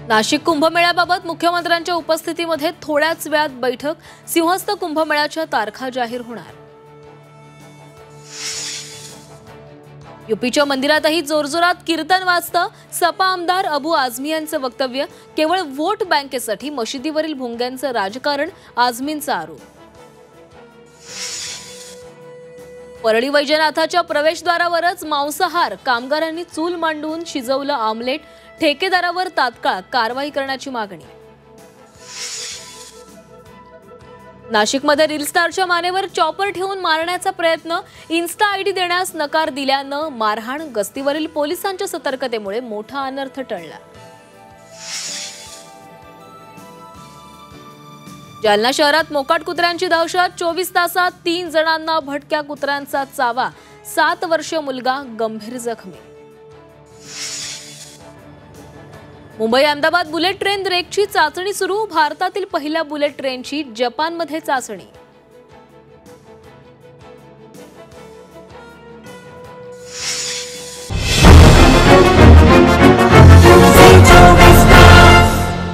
नाशिक कुंभमेळ्याबाबत मुख्यमंत्र्यांच्या उपस्थितीमध्ये थोड्याच वेळात बैठक। सिंहस्थ कुंभमेळ्याच्या तारखा जाहीर होणार। यूपीच्या मंदिरातही जोरजोरात कीर्तन वाजतं। सपा आमदार अबू आझमी यांचं वक्तव्य, केवळ वोट बँकेसाठी मशिदीवरील भोंग्यांचं राजकारण, आझमींचा आरोप। परळी वैजनाथाच्या प्रवेशद्वारावरच मांसाहार, कामगारांनी चूल मांडून शिजवलं आमलेट, ठेकेदारावर तात्काळ कारवाई करण्याची मागणी। नाशिकमध्ये रील स्टारच्या मानेवर चॉपर ठेवून मारण्याचा प्रयत्न, इन्स्टा आयडी देण्यास नकार दिल्यानं मारहाण। गस्तीवरील पोलिसांच्या सतर्कतेमुळे मोठा अनर्थ टळला। जालना शहरात मोकाट कुत्र्यांची दहशत, 24 तासात 3 जणांना भटक्या कुत्र्यांचा चावा, 7 वर्षीय मुलगा गंभीर जखमी। मुंबई अहमदाबाद बुलेट ट्रेन ब्रेकची चाचणी सुरू, भारतातील पहिल्या बुलेट ट्रेनची जपानमध्ये चाचणी।